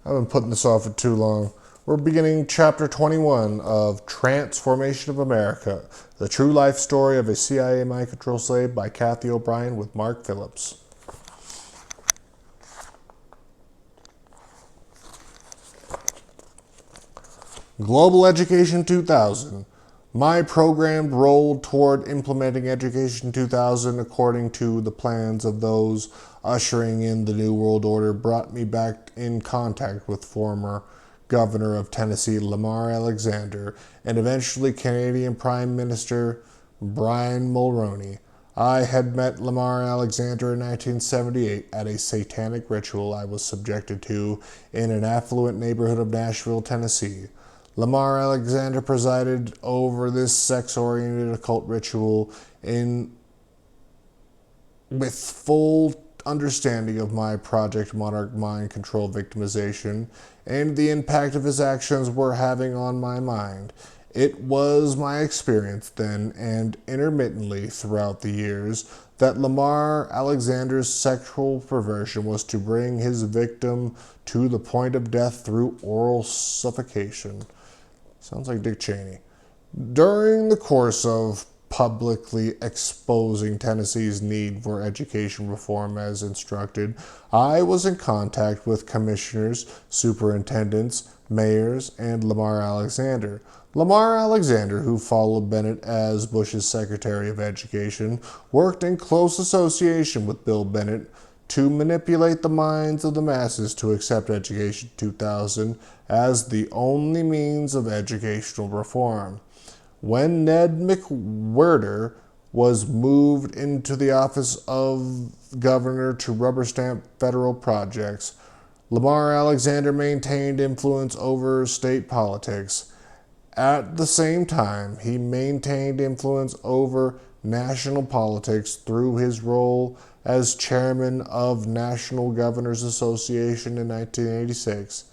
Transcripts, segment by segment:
I've been putting this off for too long. We're beginning chapter 21 of Transformation of America, the true life story of a CIA mind control slave by Cathy O'Brien with Mark Phillips. Global Education 2000. My program rolled toward implementing Education 2000 according to the plans of those ushering in the New World Order brought me back in contact with former Governor of Tennessee Lamar Alexander and eventually Canadian Prime Minister Brien Mulroney. I had met Lamar Alexander in 1978 at a satanic ritual I was subjected to in an affluent neighborhood of Nashville, Tennessee. Lamar Alexander presided over this sex-oriented occult ritual with full understanding of my Project Monarch mind control victimization and the impact of his actions were having on my mind. It was my experience then and intermittently throughout the years that Lamar Alexander's sexual perversion was to bring his victim to the point of death through oral suffocation. Sounds like Dick Cheney. During the course of publicly exposing Tennessee's need for education reform as instructed, I was in contact with commissioners, superintendents, mayors, and Lamar Alexander. Lamar Alexander, who followed Bennett as Bush's Secretary of Education, worked in close association with Bill Bennett to manipulate the minds of the masses to accept Education 2000 as the only means of educational reform. When Ned McWhirter was moved into the office of governor to rubber stamp federal projects, Lamar Alexander maintained influence over state politics. At the same time, he maintained influence over national politics through his role as chairman of National Governors Association in 1986.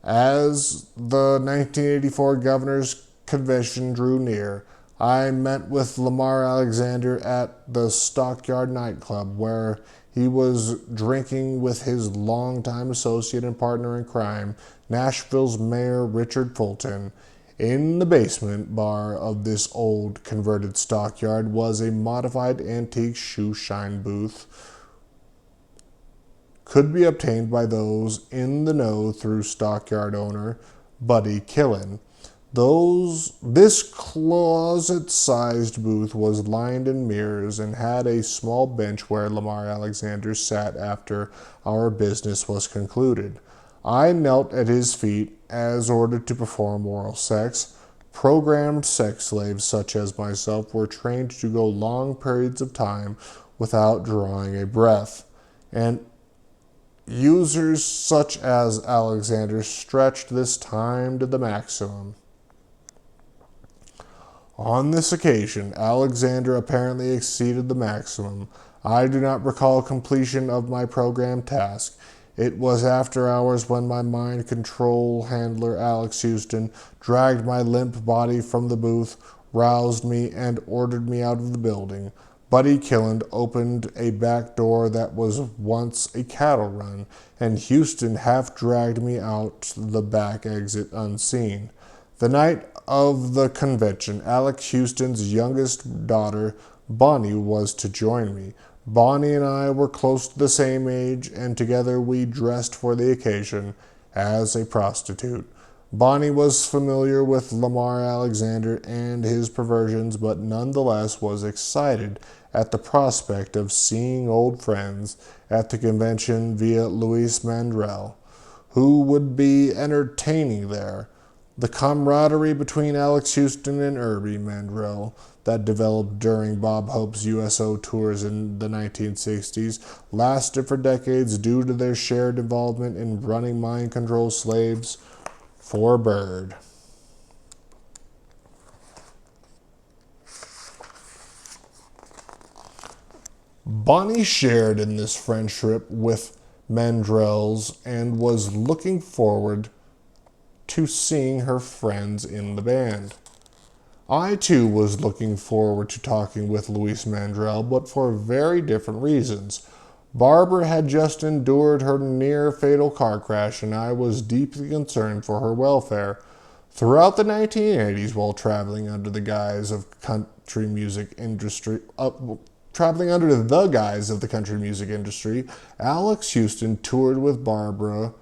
As the 1984 Governors Convention drew near, I met with Lamar Alexander at the Stockyard nightclub where he was drinking with his longtime associate and partner in crime, Nashville's Mayor Richard Fulton. In the basement bar of this old converted stockyard was a modified antique shoe shine booth. Could be obtained by those in the know through stockyard owner Buddy Killen. This closet-sized booth was lined in mirrors and had a small bench where Lamar Alexander sat after our business was concluded. I knelt at his feet as ordered to perform oral sex. Programmed sex slaves such as myself were trained to go long periods of time without drawing a breath, and users such as Alexander stretched this time to the maximum. On this occasion, Alexander apparently exceeded the maximum. I do not recall completion of my programmed task. It was after hours when my mind control handler Alex Houston dragged my limp body from the booth, roused me, and ordered me out of the building. Buddy Killen opened a back door that was once a cattle run, and Houston half dragged me out the back exit unseen. The night of the convention, Alex Houston's youngest daughter, Bonnie, was to join me. Bonnie and I were close to the same age, and together we dressed for the occasion as a prostitute. Bonnie was familiar with Lamar Alexander and his perversions, but nonetheless was excited at the prospect of seeing old friends at the convention via Luis Mandrell, who would be entertaining there. The camaraderie between Alex Houston and Irby Mandrell that developed during Bob Hope's USO tours in the 1960s lasted for decades due to their shared involvement in running mind control slaves for Bird. Bonnie shared in this friendship with Mandrell's and was looking forward to seeing her friends in the band. I too was looking forward to talking with Luis Mandrell, but for very different reasons. Barbara had just endured her near-fatal car crash, and I was deeply concerned for her welfare. Throughout the 1980s, while traveling under the guise of the country music industry, Alex Houston toured with Barbara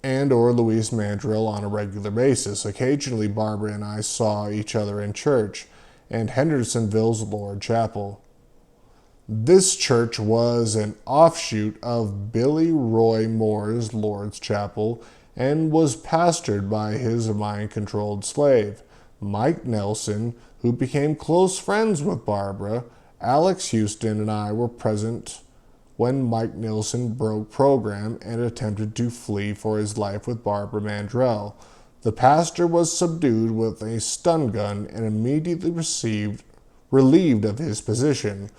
and or Louise Mandrill on a regular basis. Occasionally, Barbara and I saw each other in church and Hendersonville's Lord Chapel. This church was an offshoot of Billy Roy Moore's Lord's Chapel and was pastored by his mind-controlled slave, Mike Nelson, who became close friends with Barbara. Alex Houston and I were present when Mike Nelson broke program and attempted to flee for his life with Barbara Mandrell. The pastor was subdued with a stun gun and immediately relieved of his position.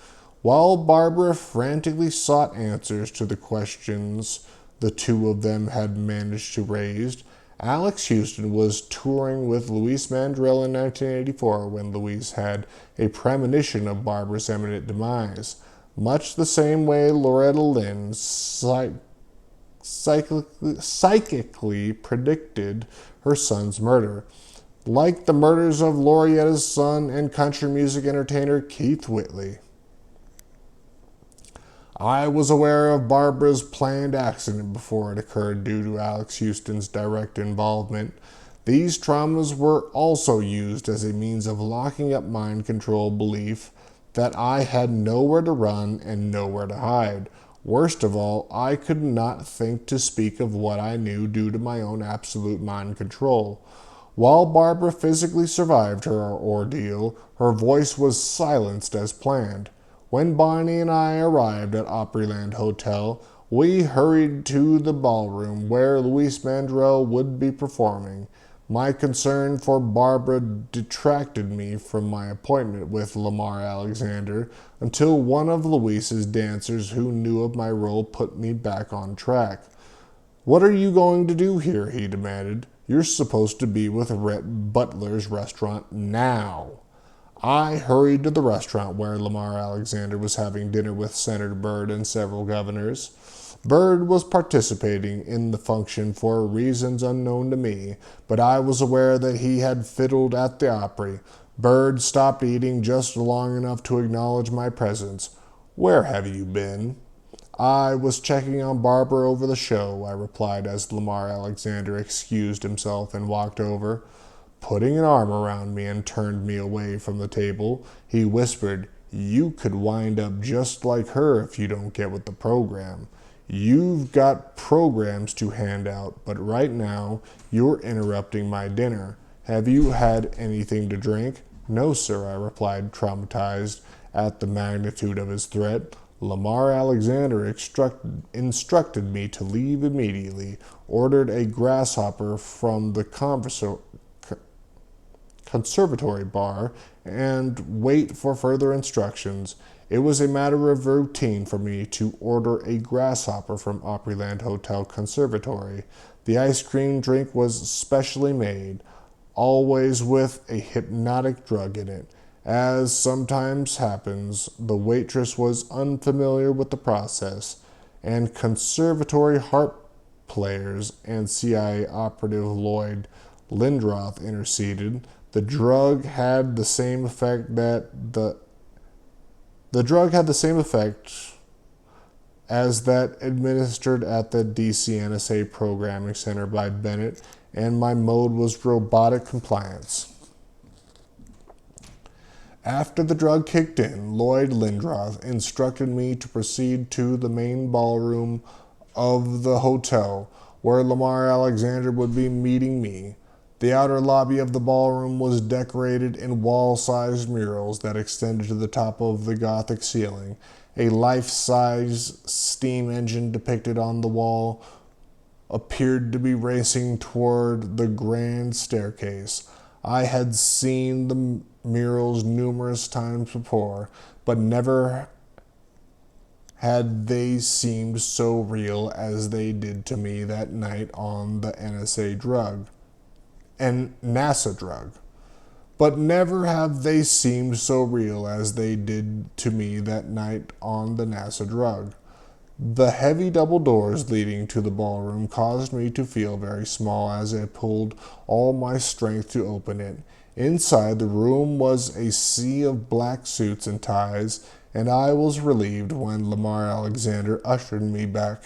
While Barbara frantically sought answers to the questions the two of them had managed to raise, Alex Houston was touring with Louise Mandrill in 1984 when Louise had a premonition of Barbara's imminent demise, much the same way Loretta Lynn psychically predicted her son's murder. Like the murders of Loretta's son and country music entertainer Keith Whitley. I was aware of Barbara's planned accident before it occurred due to Alex Houston's direct involvement. These traumas were also used as a means of locking up mind control belief that I had nowhere to run and nowhere to hide. Worst of all, I could not think to speak of what I knew due to my own absolute mind control. While Barbara physically survived her ordeal, her voice was silenced as planned. When Bonnie and I arrived at Opryland Hotel, we hurried to the ballroom where Louise Mandrill would be performing. My concern for Barbara detracted me from my appointment with Lamar Alexander until one of Louise's dancers who knew of my role put me back on track. "What are you going to do here?" he demanded. "You're supposed to be with Rhett Butler's restaurant now." I hurried to the restaurant where Lamar Alexander was having dinner with Senator Byrd and several governors. Byrd was participating in the function for reasons unknown to me, but I was aware that he had fiddled at the Opry. Byrd stopped eating just long enough to acknowledge my presence. "Where have you been?" "I was checking on Barbara over the show," I replied as Lamar Alexander excused himself and walked over. Putting an arm around me and turned me away from the table, he whispered, "You could wind up just like her if you don't get with the program. You've got programs to hand out, but right now you're interrupting my dinner. Have you had anything to drink?" "No, sir," I replied, traumatized at the magnitude of his threat. Lamar Alexander instructed me to leave immediately, ordered a grasshopper from the conservatory bar, and wait for further instructions. It was a matter of routine for me to order a grasshopper from Opryland Hotel Conservatory. The ice cream drink was specially made, always with a hypnotic drug in it. As sometimes happens, the waitress was unfamiliar with the process, and conservatory harp players and CIA operative Lloyd Lindroth interceded. The drug had the same effect as that administered at the DC NSA Programming Center by Bennett, and my mode was robotic compliance. After the drug kicked in, Lloyd Lindroth instructed me to proceed to the main ballroom of the hotel, where Lamar Alexander would be meeting me. The outer lobby of the ballroom was decorated in wall-sized murals that extended to the top of the Gothic ceiling. A life-size steam engine depicted on the wall appeared to be racing toward the grand staircase. I had seen the murals numerous times before, but never had they seemed so real as they did to me that night on the NASA drug. but never have they seemed so real as they did to me that night on the NASA drug. The heavy double doors leading to the ballroom caused me to feel very small as I pulled all my strength to open it. Inside the room was a sea of black suits and ties, and I was relieved when Lamar Alexander ushered me back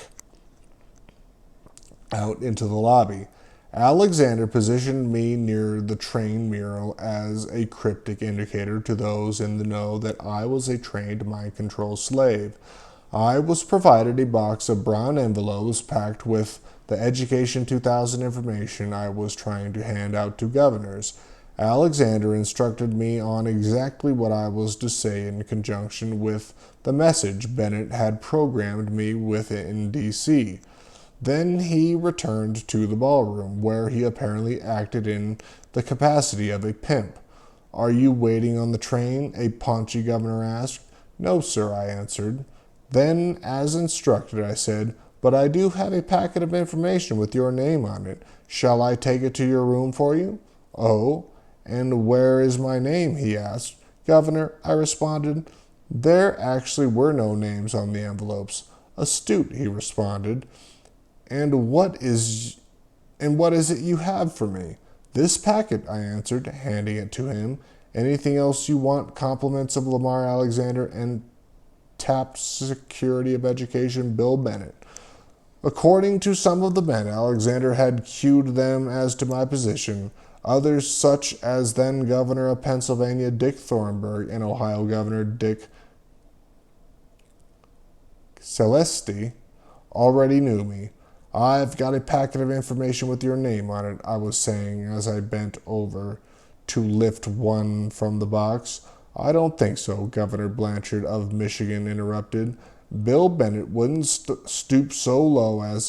out into the lobby. Alexander positioned me near the train mural as a cryptic indicator to those in the know that I was a trained mind control slave. I was provided a box of brown envelopes packed with the Education 2000 information I was trying to hand out to governors. Alexander instructed me on exactly what I was to say in conjunction with the message Bennett had programmed me with in D.C. Then he returned to the ballroom, where he apparently acted in the capacity of a pimp. "Are you waiting on the train?" a paunchy governor asked. "No, sir," I answered. Then, as instructed, I said, "But I do have a packet of information with your name on it. Shall I take it to your room for you?" "Oh, and where is my name?" he asked. "Governor," I responded, "there actually were no names on the envelopes." "Astute," he responded. And what is it you have for me?" "This packet," I answered, handing it to him. "Anything else you want?" Compliments of Lamar Alexander and tapped Secretary of Education Bill Bennett. According to some of the men, Alexander had cued them as to my position. Others, such as then Governor of Pennsylvania Dick Thornburgh and Ohio Governor Dick Celesti, already knew me. "I've got a packet of information with your name on it," I was saying as I bent over to lift one from the box. "I don't think so," Governor Blanchard of Michigan interrupted. "Bill Bennett wouldn't stoop so low as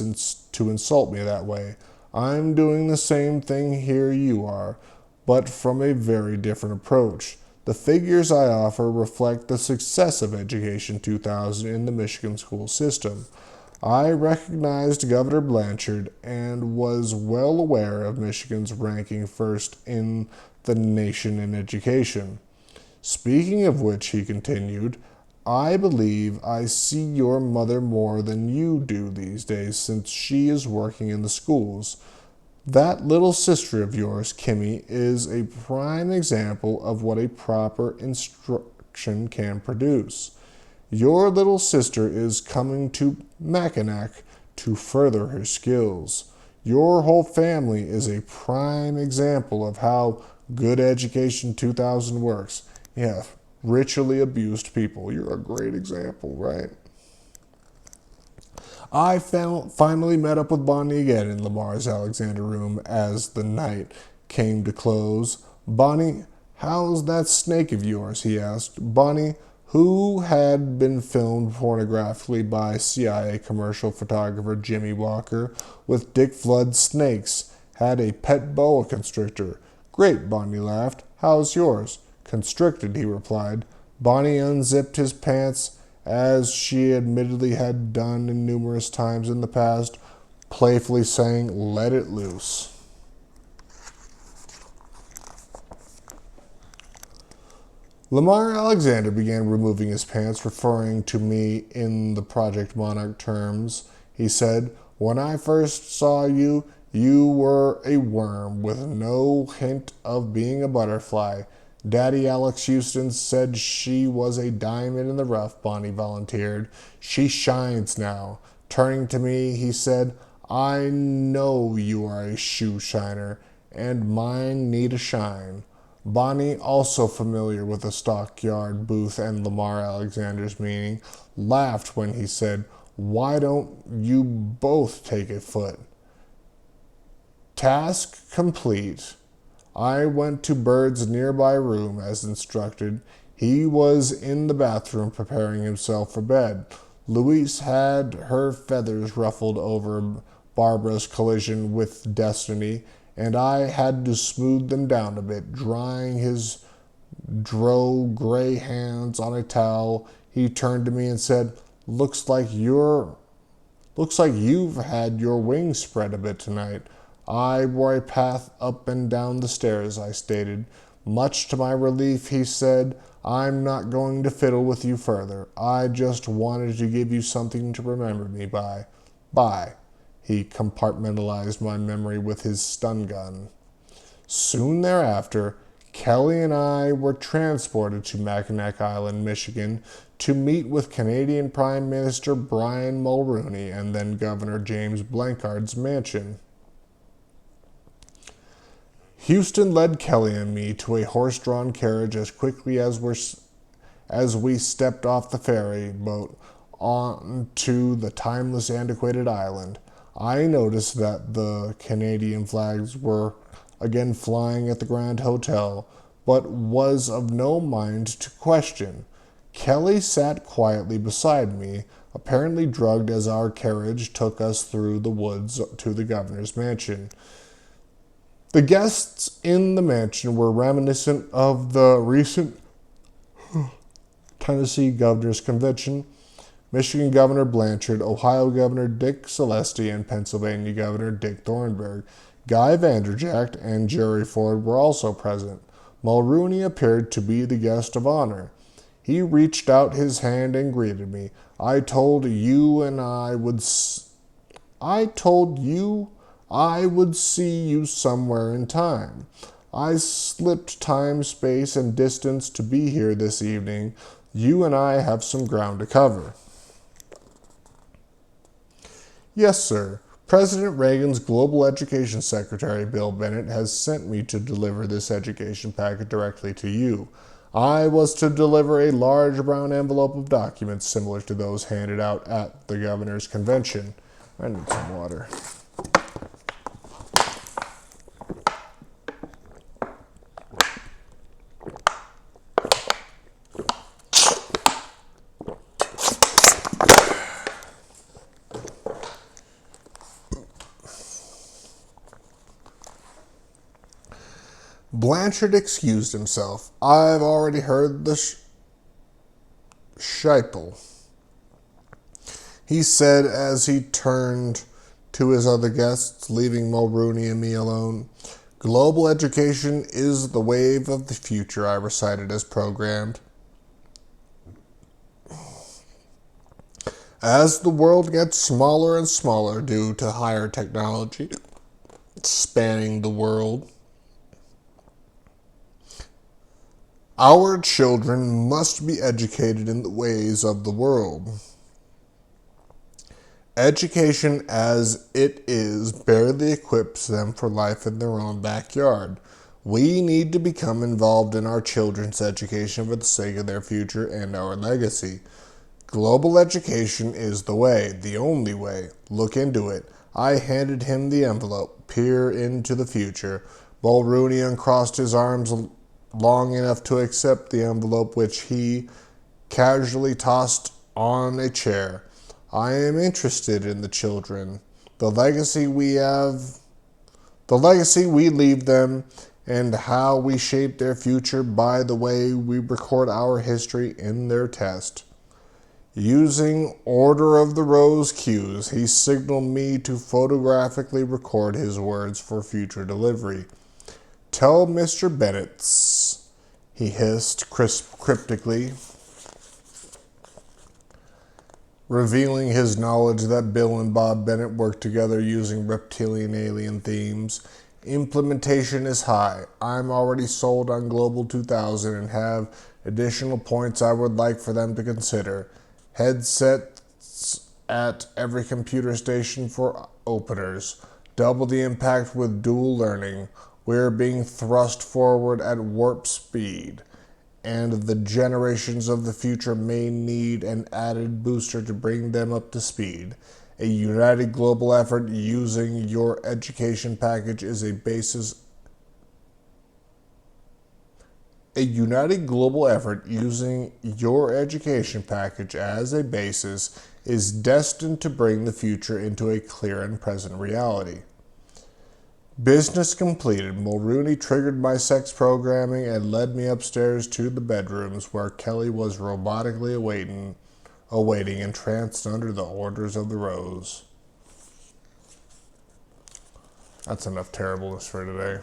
to insult me that way. I'm doing the same thing here you are, but from a very different approach. The figures I offer reflect the success of Education 2000 in the Michigan school system." I recognized Governor Blanchard and was well aware of Michigan's ranking first in the nation in education. "Speaking of which," he continued, "I believe I see your mother more than you do these days since she is working in the schools. That little sister of yours, Kimmy, is a prime example of what a proper instruction can produce. Your little sister is coming to Mackinac to further her skills. Your whole family is a prime example of how good Education 2000 works. Yeah, ritually abused people. You're a great example, right?" I finally met up with Bonnie again in Lamar's Alexander room as the night came to close. "Bonnie, how's that snake of yours?" he asked. Bonnie, who had been filmed pornographically by CIA commercial photographer Jimmy Walker with Dick Flood's snakes, had a pet boa constrictor. "Great," Bonnie laughed. "How's yours?" "Constricted," he replied. Bonnie unzipped his pants, as she admittedly had done numerous times in the past, playfully saying, "Let it loose." Lamar Alexander began removing his pants, referring to me in the Project Monarch terms. He said, "When I first saw you, you were a worm with no hint of being a butterfly." "Daddy Alex Houston said she was a diamond in the rough," Bonnie volunteered. "She shines now." Turning to me, he said, "I know you are a shoe shiner, and mine need a shine." Bonnie, also familiar with the stockyard booth and Lamar Alexander's meaning, laughed when he said, "Why don't you both take a foot?" Task complete. I went to Bird's nearby room as instructed. He was in the bathroom preparing himself for bed. Louise had her feathers ruffled over Barbara's collision with Destiny, and I had to smooth them down a bit, drying his gray hands on a towel. He turned to me and said, Looks like you've had your wings spread a bit tonight." "I wore a path up and down the stairs," I stated. Much to my relief, he said, "I'm not going to fiddle with you further. I just wanted to give you something to remember me by. Bye." He compartmentalized my memory with his stun gun. Soon thereafter, Kelly and I were transported to Mackinac Island, Michigan, to meet with Canadian Prime Minister Brien Mulroney and then Governor James Blanchard's mansion. Houston led Kelly and me to a horse-drawn carriage as quickly as we stepped off the ferry boat onto the timeless, antiquated island. I noticed that the Canadian flags were again flying at the Grand Hotel, but was of no mind to question. Kelly sat quietly beside me, apparently drugged, as our carriage took us through the woods to the governor's mansion. The guests in the mansion were reminiscent of the recent Tennessee Governor's Convention, Michigan Governor Blanchard, Ohio Governor Dick Celesti, and Pennsylvania Governor Dick Thornburg. Guy Vanderjagt and Jerry Ford were also present. Mulroney appeared to be the guest of honor. He reached out his hand and greeted me. I told you I would see you somewhere in time. I slipped time, space, and distance to be here this evening. You and I have some ground to cover. Yes, sir. President Reagan's Global Education Secretary, Bill Bennett, has sent me to deliver this education packet directly to you. I was to deliver a large brown envelope of documents similar to those handed out at the governor's convention. I need some water. Blanchard excused himself. I've already heard the schipel, he said as he turned to his other guests, leaving Mulroney and me alone. Global education is the wave of the future, I recited as programmed. As the world gets smaller and smaller due to higher technology spanning the world, our children must be educated in the ways of the world. Education as it is barely equips them for life in their own backyard. We need to become involved in our children's education for the sake of their future and our legacy. Global education is the way, the only way. Look into it. I handed him the envelope. Peer into the future. Mulroney uncrossed his arms long enough to accept the envelope, which he casually tossed on a chair. I am interested in the children, the legacy we leave them, and how we shape their future by the way we record our history in their test. Using Order of the Rose cues, he signaled me to photographically record his words for future delivery. Tell Mr. Bennett's, he hissed cryptically, revealing his knowledge that Bill and Bob Bennett worked together using reptilian alien themes. Implementation is high. I'm already sold on Global 2000 and have additional points I would like for them to consider. Headsets at every computer station for openers. Double the impact with dual learning. We're being thrust forward at warp speed, and the generations of the future may need an added booster to bring them up to speed. A united global effort using your education package is a basis. A united global effort using your education package as a basis is destined to bring the future into a clear and present reality. Business completed. Mulroney triggered my sex programming and led me upstairs to the bedrooms where Kelly was robotically awaiting entranced under the orders of the rose. That's enough terribleness for today.